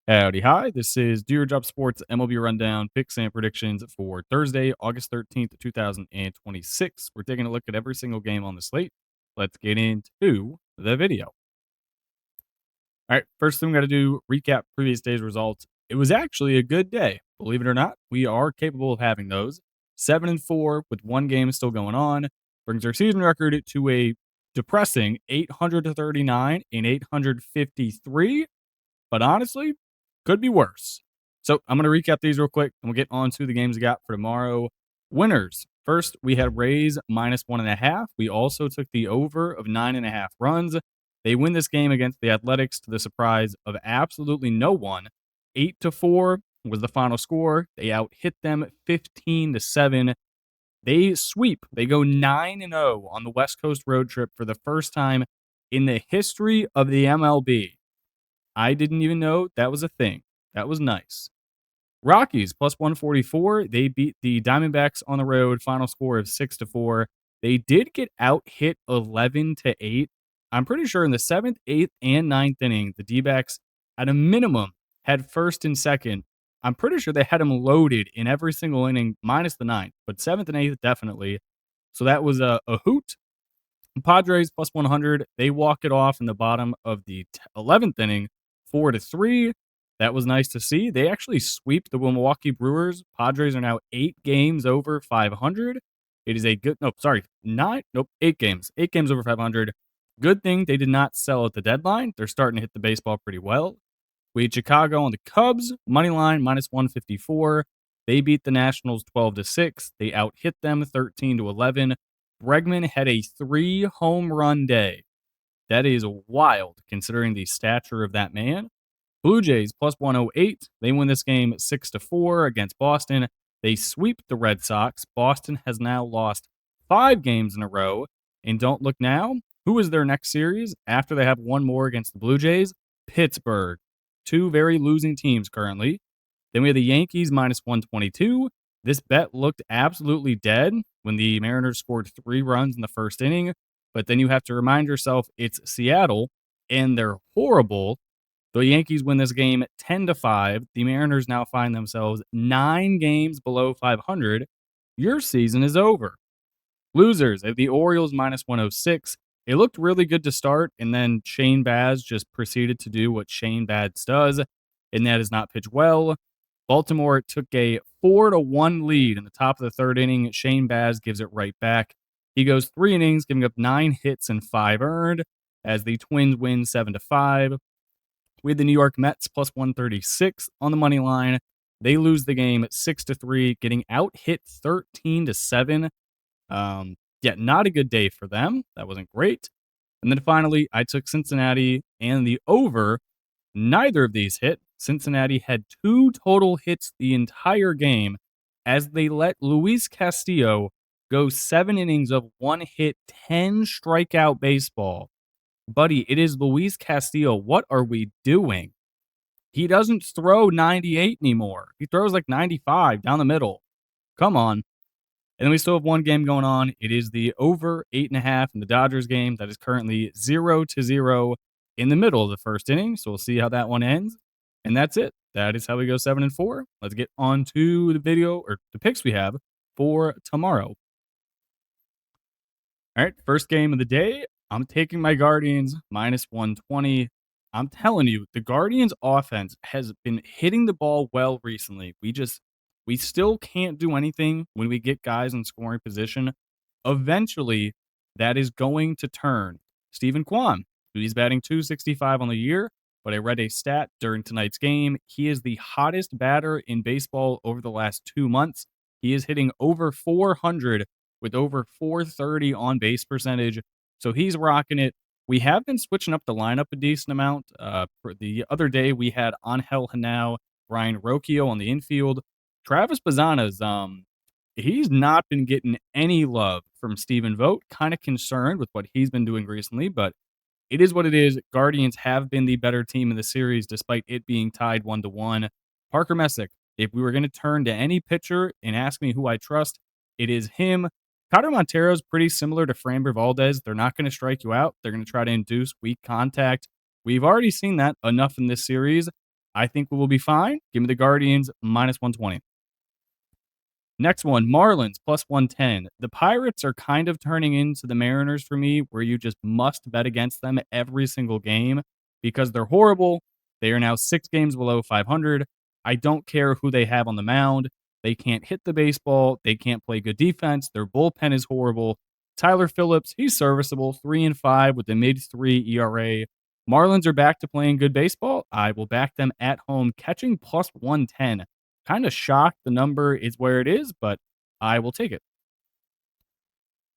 Howdy, hi. This is Do Your Job Sports MLB Rundown picks and predictions for Thursday, August 13th, 2026. We're taking a look at every single game on the slate. Let's get into the video. All right, first thing we got to do, recap previous day's results. It was actually a good day. Believe it or not, we are capable of having those. 7-4 with one game still going on brings our season record to a depressing 839 and 853. But honestly, could be worse. So I'm going to recap these real quick and we'll get on to the games we got for tomorrow. Winners. First, we had Rays minus 1.5. We also took the over of 9.5 runs. They win this game against the Athletics to the surprise of absolutely no one. 8-4 was the final score. They out hit them 15-7. They sweep. They go 9-0 on the West Coast road trip for the first time in the history of the MLB. I didn't even know that was a thing. That was nice. Rockies plus 144. They beat the Diamondbacks on the road. Final score of 6-4. They did get out hit 11-8. I'm pretty sure in the 7th, 8th, and 9th inning, the D-backs at a minimum had first and second. I'm pretty sure they had them loaded in every single inning, minus the 9th, but 7th and 8th definitely. So that was a hoot. Padres plus 100. They walk it off in the bottom of the 11th inning, 4-3. That was nice to see. They actually sweep the Milwaukee Brewers. Padres are now 8 games over 500. It is a good, nope, 8 games. 8 games over 500. Good thing they did not sell at the deadline. They're starting to hit the baseball pretty well. We had Chicago on the Cubs, money line minus 154. They beat the Nationals 12-6. They out hit them 13-11. Bregman had a 3 home run day. That is wild considering the stature of that man. Blue Jays plus 108. They win this game 6-4 against Boston. They sweep the Red Sox. Boston has now lost 5 games in a row. And don't look now. Who is their next series after they have one more against the Blue Jays? Pittsburgh. 2 very losing teams currently. Then we have the Yankees minus 122. This bet looked absolutely dead when the Mariners scored 3 runs in the first inning. But then you have to remind yourself it's Seattle and they're horrible. The Yankees win this game 10-5. The Mariners now find themselves 9 games below 500. Your season is over. Losers, the Orioles minus 106. It looked really good to start, and then Shane Baz just proceeded to do what Shane Baz does, and that is not pitch well. Baltimore took a 4-1 lead in the top of the 3rd inning. Shane Baz gives it right back. He goes 3 innings, giving up 9 hits and 5 earned, as the Twins win 7-5. We had the New York Mets plus 136 on the money line. They lose the game 6-3, getting out hit 13-7. Not a good day for them. That wasn't great. And then finally, I took Cincinnati and the over. Neither of these hit. Cincinnati had 2 total hits the entire game as they let Luis Castillo go 7 innings of 1 hit, 10 strikeout baseball. Buddy, it is Luis Castillo. What are we doing? He doesn't throw 98 anymore. He throws like 95 down the middle. Come on. And then we still have one game going on. It is the over 8.5 in the Dodgers game that is currently 0-0 in the middle of the first inning. So we'll see how that one ends. And that's it. That is how we go 7-4. Let's get on to the video or the picks we have for tomorrow. All right, first game of the day. I'm taking my Guardians minus 120. I'm telling you, the Guardians offense has been hitting the ball well recently. We still can't do anything when we get guys in scoring position. Eventually, that is going to turn. Stephen Kwan, he's batting .265 on the year, but I read a stat during tonight's game. He is the hottest batter in baseball over the last 2 months. He is hitting over 400 with over 430 on base percentage. So he's rocking it. We have been switching up the lineup a decent amount. For the other day, we had Angel Henao, Brian Rocchio on the infield. Travis Bazzana's, he's not been getting any love from Stephen Vogt. Kind of concerned with what he's been doing recently, but it is what it is. Guardians have been the better team in the series, despite it being tied 1-1. Parker Messick, if we were going to turn to any pitcher and ask me who I trust, it is him. Carter Montero is pretty similar to Framber Valdez. They're not going to strike you out. They're going to try to induce weak contact. We've already seen that enough in this series. I think we will be fine. Give me the Guardians minus 120. Next one, Marlins plus 110. The Pirates are kind of turning into the Mariners for me, where you just must bet against them every single game because they're horrible. They are now 6 games below 500. I don't care who they have on the mound. They can't hit the baseball. They can't play good defense. Their bullpen is horrible. Tyler Phillips, he's serviceable, 3-5 with a mid 3 ERA. Marlins are back to playing good baseball. I will back them at home, catching plus 110. Kinda shocked the number is where it is, but I will take it.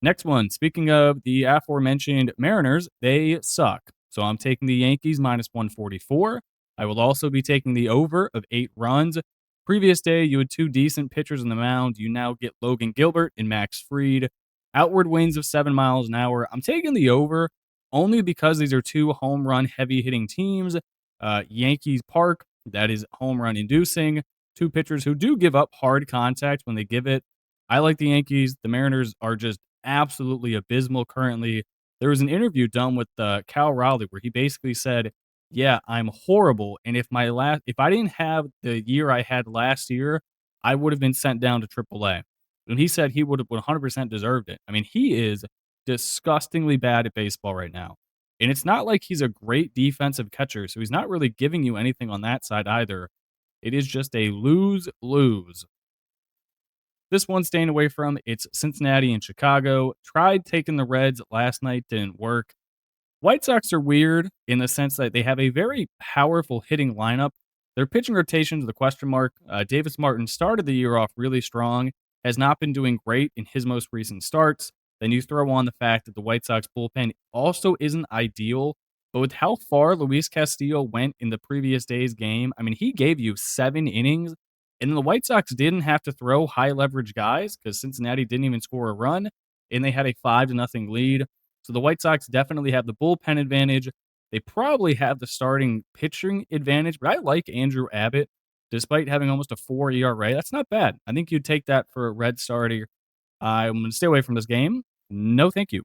Next one, speaking of the aforementioned Mariners, they suck. So I'm taking the Yankees minus 144. I will also be taking the over of 8 runs. Previous day, you had 2 decent pitchers on the mound. You now get Logan Gilbert and Max Fried. Outward winds of 7 miles an hour. I'm taking the over only because these are 2 home run heavy hitting teams. Yankees Park, that is home run inducing. 2 pitchers who do give up hard contact when they give it. I like the Yankees. The Mariners are just absolutely abysmal currently. There was an interview done with Cal Raleigh where he basically said, "Yeah, I'm horrible, and if I didn't have the year I had last year, I would have been sent down to AAA." And he said he would have 100% deserved it. I mean, he is disgustingly bad at baseball right now. And it's not like he's a great defensive catcher, so he's not really giving you anything on that side either. It is just a lose lose. This one staying away from, it's Cincinnati and Chicago. Tried taking the Reds last night, didn't work. White Sox are weird in the sense that they have a very powerful hitting lineup. Their pitching rotation is the question mark. Davis Martin started the year off really strong, has not been doing great in his most recent starts. Then you throw on the fact that the White Sox bullpen also isn't ideal. But with how far Luis Castillo went in the previous day's game, I mean, he gave you 7 innings, and the White Sox didn't have to throw high leverage guys because Cincinnati didn't even score a run, and they had a 5-0 lead. So the White Sox definitely have the bullpen advantage. They probably have the starting pitching advantage, but I like Andrew Abbott despite having almost a 4 ERA. That's not bad. I think you'd take that for a red starter. I'm going to stay away from this game. No, thank you.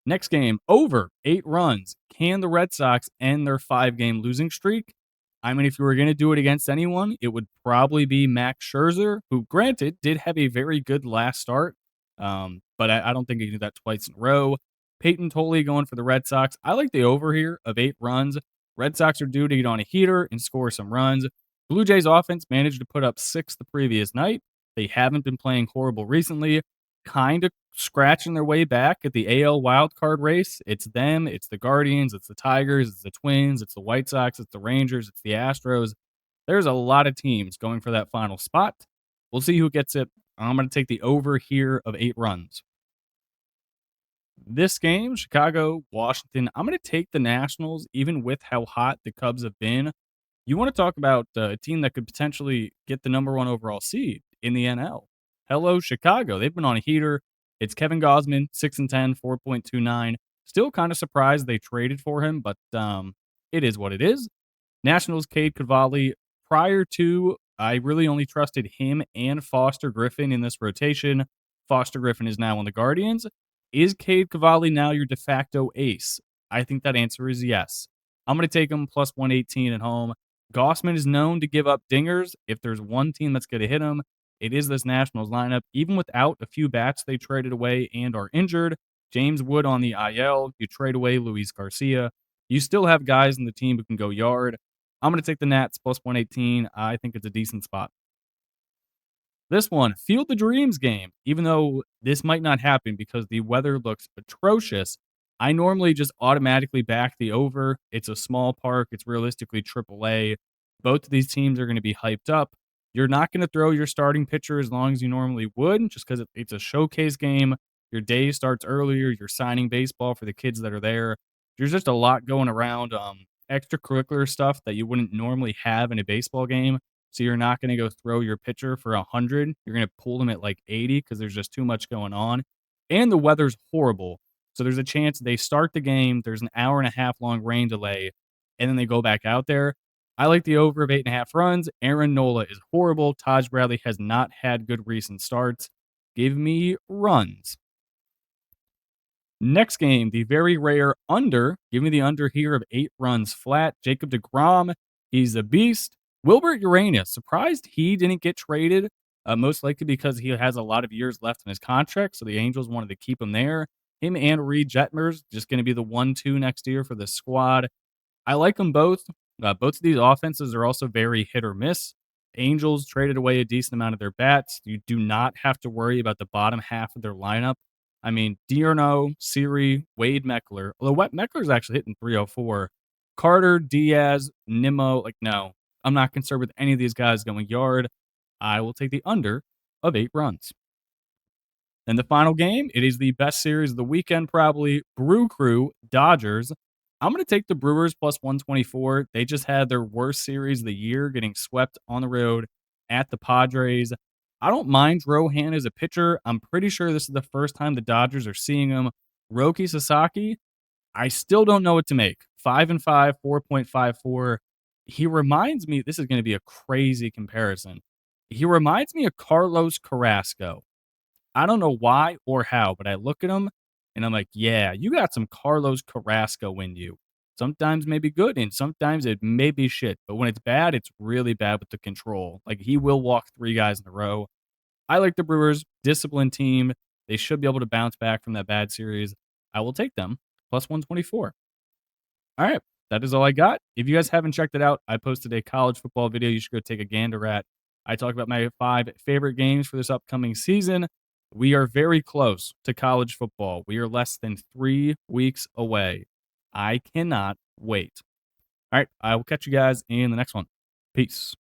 Next game, over 8 runs. Can the Red Sox end their 5-game losing streak? I mean, if you were going to do it against anyone, it would probably be Max Scherzer, who, granted, did have a very good last start, but I don't think he can do that twice in a row. Peyton Tolley going for the Red Sox. I like the over here of 8 runs. Red Sox are due to get on a heater and score some runs. Blue Jays offense managed to put up 6 the previous night. They haven't been playing horrible recently. Kind of scratching their way back at the AL wildcard race. It's them, it's the Guardians, it's the Tigers, it's the Twins, it's the White Sox, it's the Rangers, it's the Astros. There's a lot of teams going for that final spot. We'll see who gets it. I'm going to take the over here of 8 runs. This game, Chicago, Washington, I'm going to take the Nationals, even with how hot the Cubs have been. You want to talk about a team that could potentially get the number 1 overall seed in the NL. Hello, Chicago. They've been on a heater. It's Kevin Gausman, 6-10, 4.29. Still kind of surprised they traded for him, but it is what it is. Nationals, Cade Cavalli. Prior to, I really only trusted him and Foster Griffin in this rotation. Foster Griffin is now on the Guardians. Is Cade Cavalli now your de facto ace? I think that answer is yes. I'm going to take him plus 118 at home. Gausman is known to give up dingers. If there's one team that's going to hit him, it is this Nationals lineup. Even without a few bats they traded away and are injured, James Wood on the IL, you trade away Luis Garcia. You still have guys in the team who can go yard. I'm going to take the Nats plus 118. I think it's a decent spot. This one, Field the Dreams game. Even though this might not happen because the weather looks atrocious, I normally just automatically back the over. It's a small park. It's realistically AAA. Both of these teams are going to be hyped up. You're not going to throw your starting pitcher as long as you normally would just because it's a showcase game. Your day starts earlier. You're signing baseball for the kids that are there. There's just a lot going around, extracurricular stuff that you wouldn't normally have in a baseball game. So you're not going to go throw your pitcher for 100. You're going to pull them at like 80 because there's just too much going on. And the weather's horrible. So there's a chance they start the game, there's an hour and a half long rain delay, and then they go back out there. I like the over of 8.5 runs. Aaron Nola is horrible. Taj Bradley has not had good recent starts. Give me runs. Next game, the very rare under. Give me the under here of 8 runs flat. Jacob DeGrom, he's a beast. Wilbert Uranus, surprised he didn't get traded, most likely because he has a lot of years left in his contract, so the Angels wanted to keep him there. Him and Reed Jetmers just going to be the 1-2 next year for the squad. I like them both. Both of these offenses are also very hit or miss. Angels traded away a decent amount of their bats. You do not have to worry about the bottom half of their lineup. I mean, Diurno, Siri, Wade Meckler. Although Meckler's actually hitting 304. Carter, Diaz, Nimmo. Like, no, I'm not concerned with any of these guys going yard. I will take the under of 8 runs. And the final game, it is the best series of the weekend, probably. Brew Crew, Dodgers. I'm going to take the Brewers plus 124. They just had their worst series of the year, getting swept on the road at the Padres. I don't mind Rohan as a pitcher. I'm pretty sure this is the first time the Dodgers are seeing him. Roki Sasaki, I still don't know what to make. 5-5, 4.54. He reminds me, this is going to be a crazy comparison. He reminds me of Carlos Carrasco. I don't know why or how, but I look at him and I'm like, yeah, you got some Carlos Carrasco in you. Sometimes maybe good and sometimes it may be shit. But when it's bad, it's really bad with the control. Like he will walk 3 guys in a row. I like the Brewers, disciplined team. They should be able to bounce back from that bad series. I will take them plus 124. All right. That is all I got. If you guys haven't checked it out, I posted a college football video you should go take a gander at. I talk about my 5 favorite games for this upcoming season. We are very close to college football. We are less than 3 weeks away. I cannot wait. All right. I will catch you guys in the next one. Peace.